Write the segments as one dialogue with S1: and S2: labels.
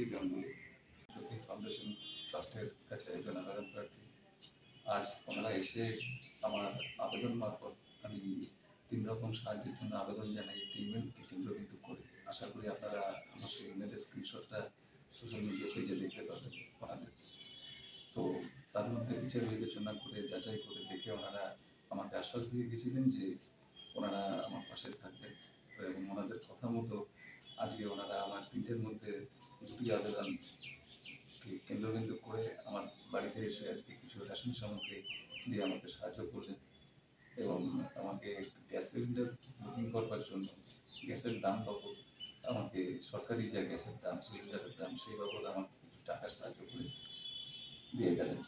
S1: জ্যোতি গাঙ্গুলি, জ্যোতি foundation ট্রাস্টের কাছে একজন আবেদন প্রার্থী। আজ ওনারা এসে আমার আবেদন মারফত আমি 3 রকম সাহায্যের জন্য আবেদন জানাই একটি ইমেলকে কেন্দ্রবিন্দু করে। আশা করি আপনারা আমার সেই ইমেলের স্ক্রিনশটটা সোশ্যাল মিডিয়া পেজে দেখতে পাবেন ওনাদের। তো তার মধ্যে বিচার বিবেচনা করে যাচাই করে দেখে ওনারা আমাকে আশ্বাস দিয়ে গেছিলেন যে ওনারা আমার পাশে থাকবেন এবং ওনাদের কথা মতো আজকে ওনারা আমার 3টের মধ্যে 2টি আবেদনকে কেন্দ্রবিন্দু করে আমার বাড়িতে এসে আজকে কিছু রেশন সামগ্রী দিয়ে আমাকে সাহায্য করলেন এবং আমাকে গ্যাস সিলিন্ডার বুকিং করবার জন্য গ্যাসের দাম বাবদ আমাকে সরকারি যে গ্যাসের দাম সিলিন্ডারের দাম সেই বাবদ আমাকে কিছু টাকা সাহায্য করে দিয়ে গেলেন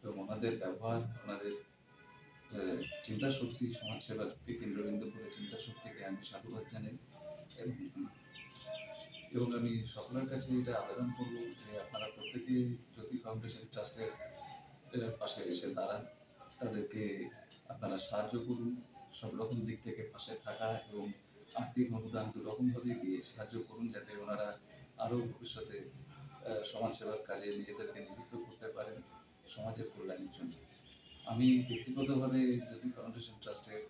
S1: এবং ওনাদের ব্যবহার ওনাদের চিন্তা শক্তি সমাজসেবাকে কেন্দ্রবিন্দু করে চিন্তা শক্তিকে আমি সাধুবাদ জানাই এবং আমি সকলের কাছে এটা আবেদন করব যে আপনারা প্রত্যেকে জ্যোতি ফাউন্ডেশন ট্রাস্টের পাশে এসে দাঁড়ান, তাদেরকে আপনারা সাহায্য করুন, সব রকম দিক থেকে পাশে থাকা এবং আর্থিক অনুদান দুরকমভাবেই দিয়ে সাহায্য করুন যাতে ওনারা আরও ভবিষ্যতে সমাজসেবার কাজে নিজেদেরকে নিযুক্ত করতে পারেন সমাজের কল্যাণের জন্য। আমি ব্যক্তিগতভাবে জ্যোতি ফাউন্ডেশন ট্রাস্টের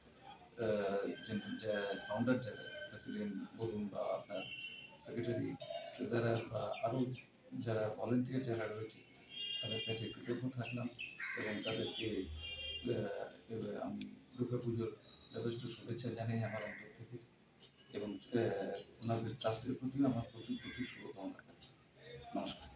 S1: যে ফাউন্ডার যারা প্রেসিডেন্ট বলুন বা আপনার সেক্রেটারি ট্রেজারার বা আরও যারা ভলেন্টিয়ার যারা রয়েছে তাদের কাছে কৃতজ্ঞ থাকলাম এবং তাদেরকে আমি দুর্গাপুজোর যথেষ্ট শুভেচ্ছা জানাই আমার অন্তর থেকে এবং ওনাদের ট্রাস্টের প্রতিও আমার প্রচুর শুভকামনা থাকে। নমস্কার।